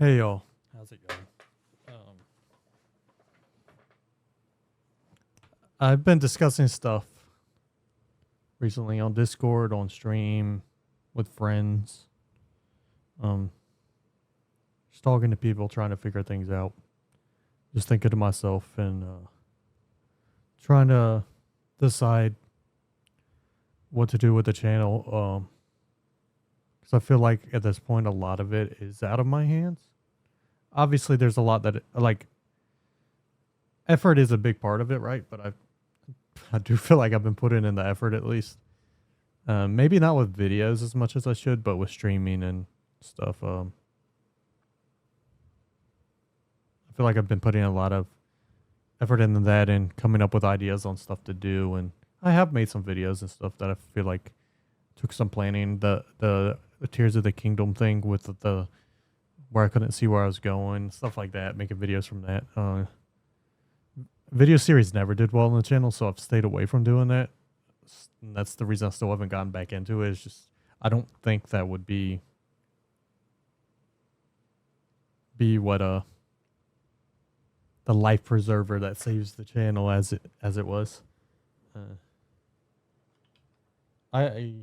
Hey y'all, how's it going? I've been discussing stuff recently on Discord, on stream, with friends. Um, just talking to people, trying to figure things out. Just thinking to myself and trying to decide what to do with the channel. Because I feel like at this point, a lot of it is out of my hands. Obviously, there's a lot that like effort is a big part of it, right? But I do feel like I've been putting in the effort at least. Maybe not with videos as much as I should, but with streaming and stuff. I feel like I've been putting a lot of effort into that and coming up with ideas on stuff to do. And I have made some videos and stuff that I feel like took some planning. The Tears of the Kingdom thing with the where I couldn't see where I was going, stuff like that. Making videos from that. Video series never did well on the channel, so I've stayed away from doing that. And that's the reason I still haven't gotten back into it. It's just I don't think that would be what the life preserver that saves the channel as it was. I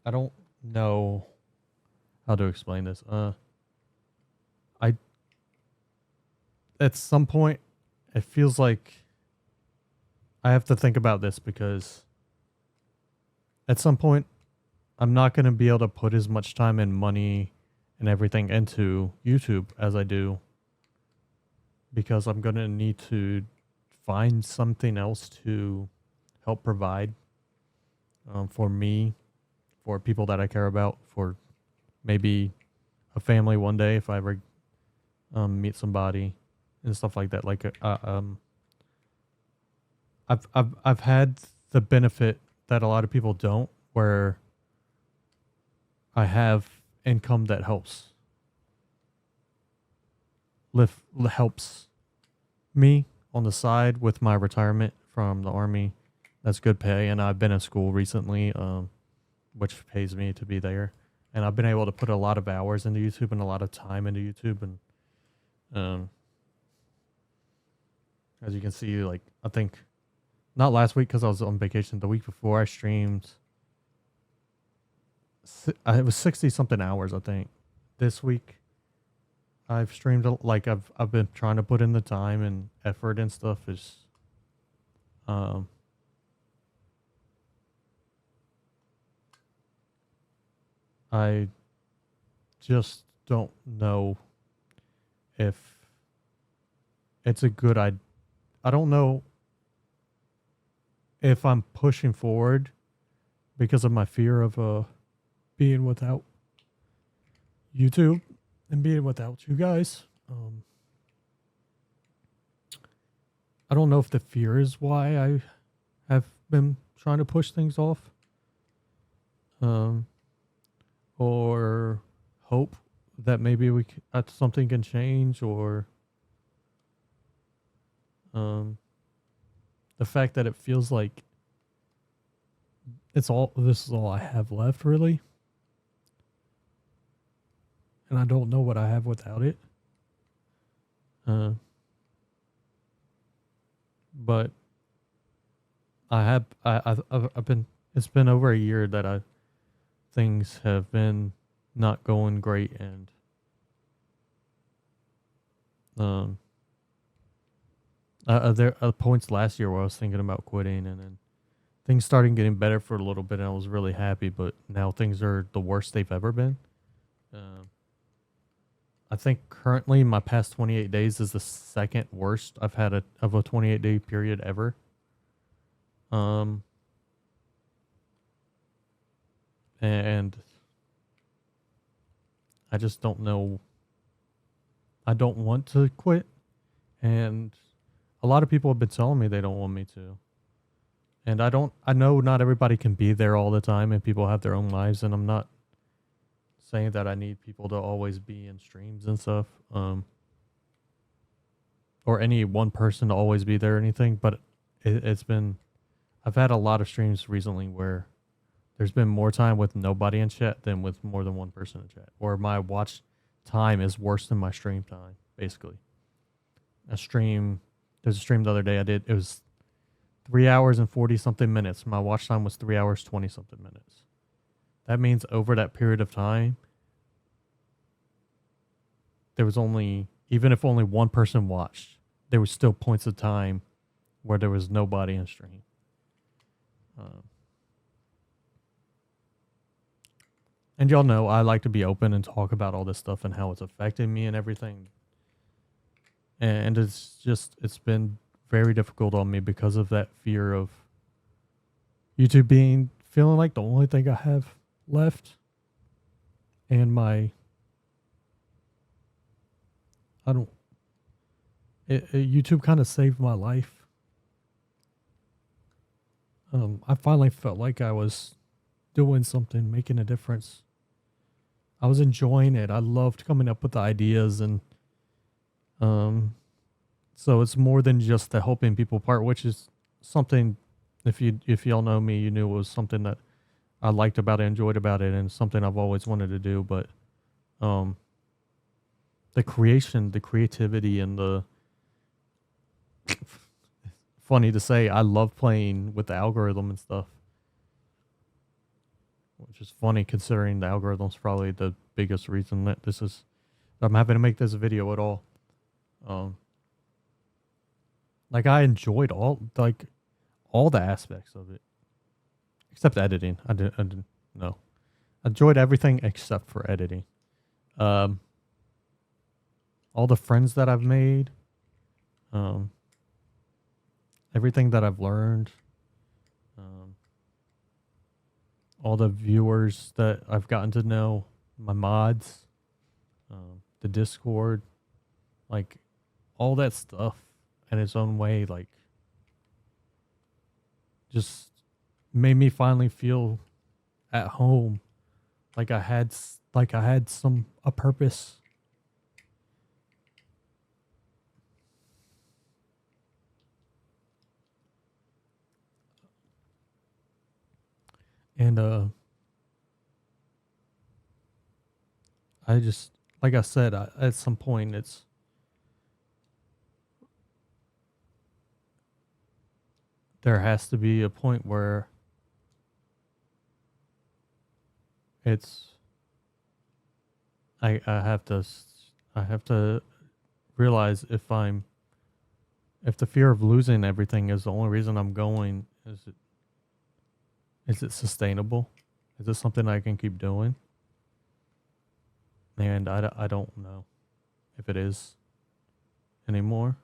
don't know how to explain this. I At some point it feels like I have to think about this because at some point I'm not going to be able to put as much time and money and everything into YouTube as I do because I'm going to need to find something else to help provide for me, for people that I care about, for maybe a family one day if I ever meet somebody and stuff like that. Like I've had the benefit that a lot of people don't, where I have income that helps me on the side with my retirement from the army. That's good pay, and I've been in school recently, which pays me to be there. And I've been able to put a lot of hours into YouTube and a lot of time into YouTube, and as you can see, like I think not last week because I was on vacation. The week before, I streamed. It was 60 something hours, I think. This week, I've streamed like I've been trying to put in the time and effort and stuff. Is I just don't know if it's a good idea. I don't know if I'm pushing forward because of my fear of being without YouTube and being without you guys. I don't know if the fear is why I have been trying to push things off. Or hope that maybe something can change, or the fact that it feels like this is all I have left, really. And I don't know what I have without it. But I've been, it's been over a year that things have been not going great, and there are points last year where I was thinking about quitting, and then things started getting better for a little bit, and I was really happy. But now things are the worst they've ever been. I think currently my past 28 days is the second worst I've had of a 28-day period ever. And I just don't know. I don't want to quit, and a lot of people have been telling me they don't want me to. And I know not everybody can be there all the time, and people have their own lives, and I'm not saying that I need people to always be in streams and stuff, or any one person to always be there or anything, but I've had a lot of streams recently where there's been more time with nobody in chat than with more than one person in chat, or my watch time is worse than my stream time, basically. There's a stream the other day I did. It was 3 hours and 40 something minutes. My watch time was 3 hours, 20 something minutes. That means over that period of time, there was only, even if only one person watched, there was still points of time where there was nobody in stream. And y'all know I like to be open and talk about all this stuff and how it's affecting me and everything. And it's been very difficult on me because of that fear of YouTube feeling like the only thing I have left. And YouTube kind of saved my life. I finally felt like I was doing something, making a difference. I was enjoying it. I loved coming up with the ideas, and so it's more than just the helping people part, which is something, if y'all know me, you knew it was something that I liked about it, enjoyed about it, and something I've always wanted to do. But the creation, the creativity, and the funny to say, I love playing with the algorithm and stuff, which is funny considering the algorithm's probably the biggest reason that I'm having to make this video at all. Like I enjoyed all the aspects of it, except editing. I didn't know. I enjoyed everything except for editing. All the friends that I've made, everything that I've learned, all the viewers that I've gotten to know, my mods, the Discord, like all that stuff in its own way, like just made me finally feel at home, like I had a purpose. And I just, like I said, at some point there has to be a point where I have to realize if the fear of losing everything is the only reason I'm going, is it sustainable? Is it something I can keep doing? And I don't know if it is anymore.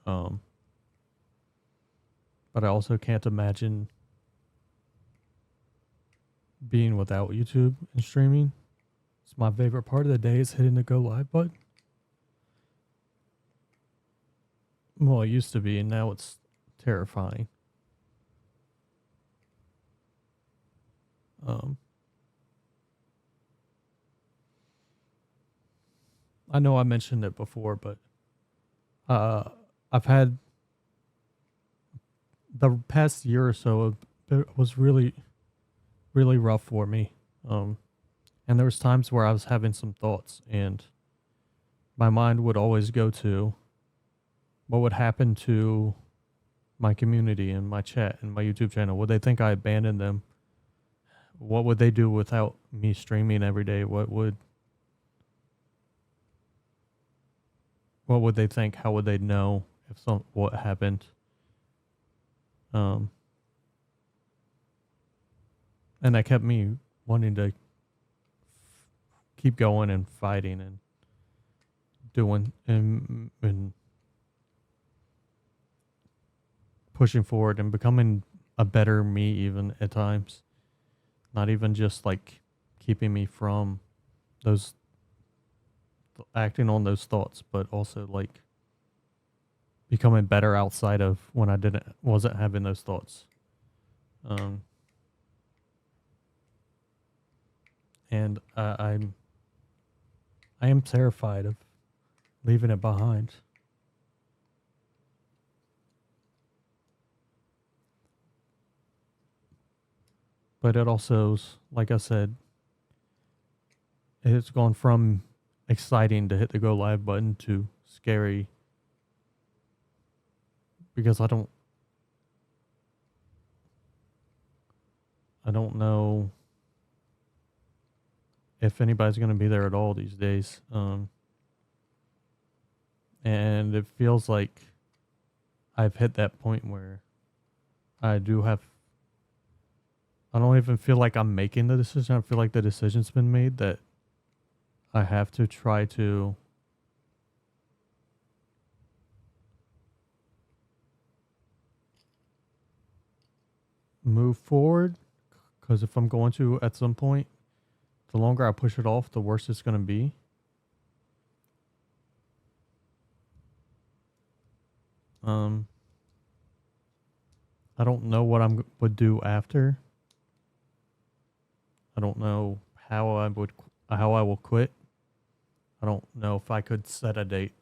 But I also can't imagine being without YouTube and streaming. It's my favorite part of the day is hitting the go live button. Well, it used to be, and now it's terrifying. I know I mentioned it before, but I've had the past year or so, it was really, really rough for me. And there was times where I was having some thoughts, and my mind would always go to what would happen to my community and my chat and my YouTube channel. Would they think I abandoned them? What would they do without me streaming every day? What would they think? How would they know if what happened? And that kept me wanting to keep going and fighting and doing and pushing forward and becoming a better me, even at times. Not even just like keeping me from those acting on those thoughts, but also like becoming better outside of when I wasn't having those thoughts. And I am terrified of leaving it behind. But it also, like I said, it's gone from exciting to hit the go live button to scary, because I don't know if anybody's going to be there at all these days. And it feels like I've hit that point where I don't even feel like I'm making the decision. I feel like the decision's been made that I have to try to move forward, because if I'm going to at some point, the longer I push it off, the worse it's going to be. I don't know what I would do after. I don't know how I will quit. I don't know if I could set a date.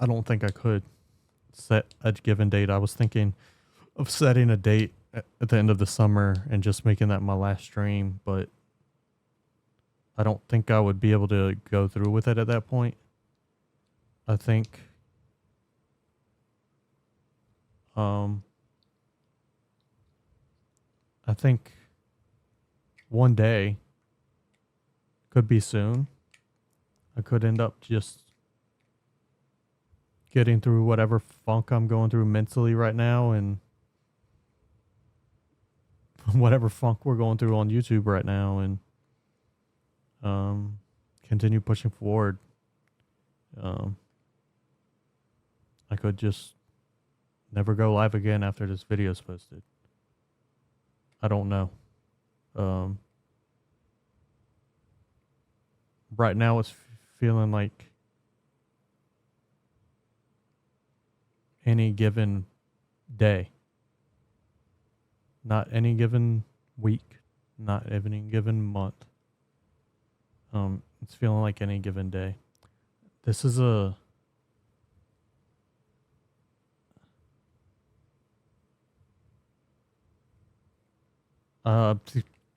I don't think I could set a given date. I was thinking of setting a date at the end of the summer and just making that my last stream, but I don't think I would be able to go through with it at that point. I think one day, could be soon, I could end up just getting through whatever funk I'm going through mentally right now, and whatever funk we're going through on YouTube right now, and continue pushing forward. I could just never go live again after this video is posted. I don't know. Right now it's feeling like any given day. Not any given week, not any given month. It's feeling like any given day. This is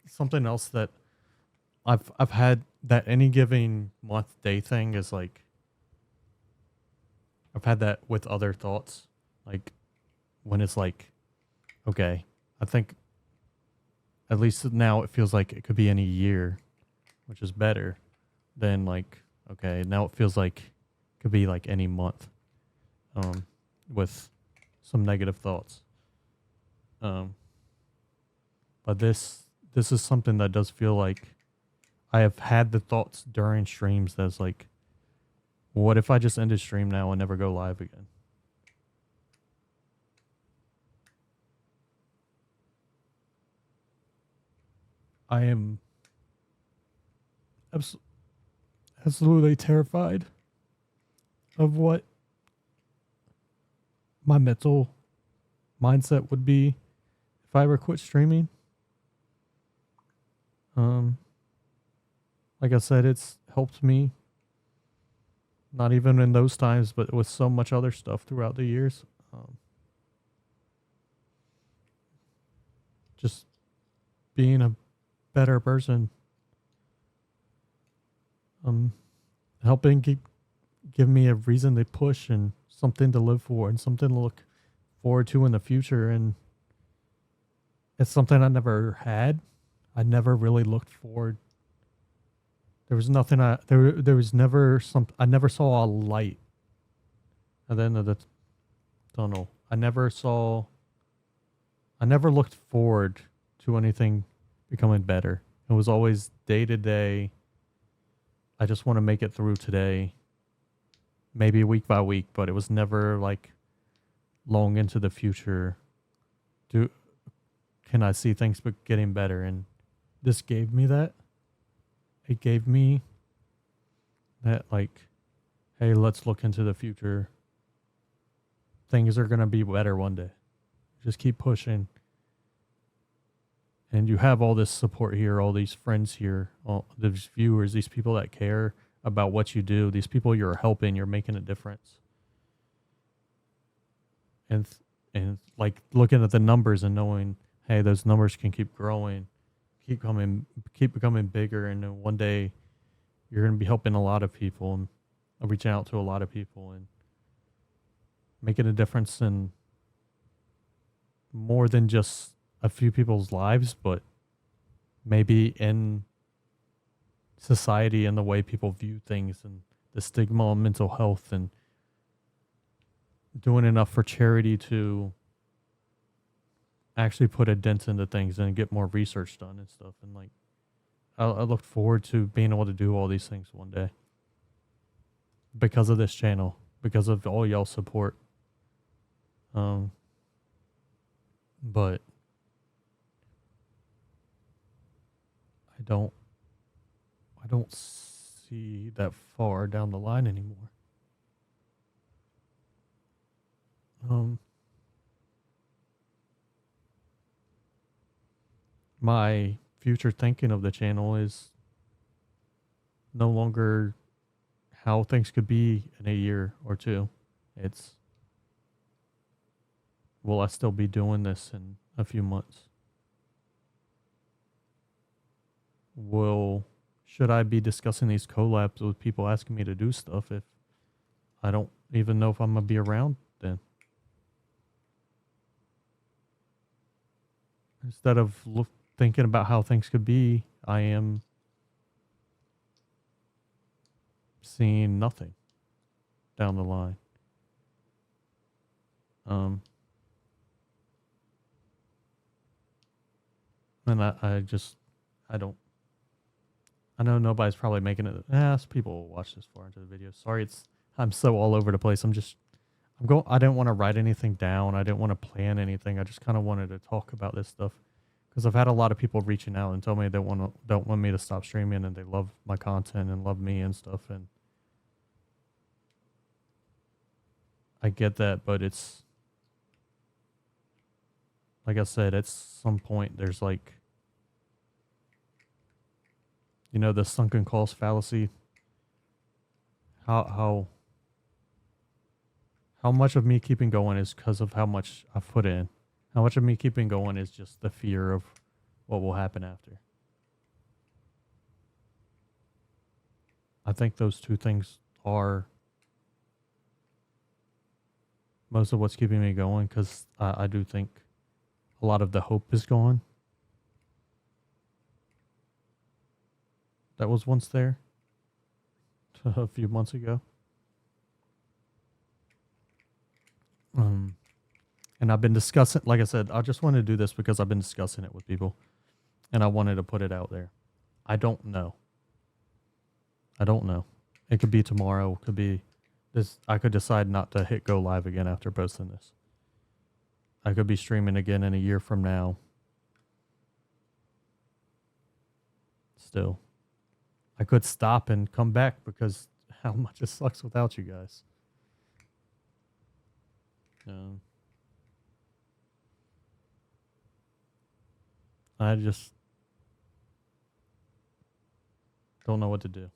something else that I've had, that any given month day thing is like, I've had that with other thoughts, like when it's like, okay, I think at least now it feels like it could be any year, which is better than like, okay, now it feels like it could be like any month, with some negative thoughts. But this is something that does feel like I have had the thoughts during streams that's like, what if I just end a stream now and never go live again? I am absolutely terrified of what my mental mindset would be if I ever quit streaming. Like I said, it's helped me, not even in those times, but with so much other stuff throughout the years. Just being a better person. Helping give me a reason to push and something to live for and something to look forward to in the future. And it's something I never had. I never really looked forward. There was nothing there was never I never saw a light at the end of the tunnel. I never looked forward to anything becoming better. It was always day to day. I just want to make it through today, maybe week by week, but it was never like long into the future. Can I see things getting better? And this gave me that. It gave me that, like, hey, let's look into the future. Things are going to be better one day. Just keep pushing. And you have all this support here, all these friends here, all these viewers, these people that care about what you do, these people you're helping, you're making a difference. And like looking at the numbers and knowing, hey, those numbers can keep growing, keep becoming bigger, and then one day you're going to be helping a lot of people and reaching out to a lot of people and making a difference in more than just a few people's lives, but maybe in society and the way people view things and the stigma on mental health, and doing enough for charity to actually put a dent into things and get more research done and stuff. And like, I look forward to being able to do all these things one day because of this channel, because of all y'all support. But I don't see that far down the line anymore. My future thinking of the channel is no longer how things could be in a year or two. It's, will I still be doing this in a few months? Should I be discussing these collabs with people asking me to do stuff if I don't even know if I'm going to be around then? Instead of thinking about how things could be, I am seeing nothing down the line. And I know nobody's probably making it. People will watch this far into the video. Sorry, I'm so all over the place. I didn't want to write anything down. I didn't want to plan anything. I just kind of wanted to talk about this stuff because I've had a lot of people reaching out and tell me they don't want me to stop streaming, and they love my content and love me and stuff. And I get that, but it's like I said, at some point there's like, you know, the sunken cost fallacy. How much of me keeping going is because of how much I've put in? How much of me keeping going is just the fear of what will happen after? I think those two things are most of what's keeping me going, because I do think a lot of the hope is gone that was once there a few months ago. And I've been discussing, like I said, I just wanted to do this because I've been discussing it with people and I wanted to put it out there. I don't know. It could be tomorrow. It could be this. I could decide not to hit go live again after posting this. I could be streaming again in a year from now. Still, I could stop and come back because how much it sucks without you guys. I just don't know what to do.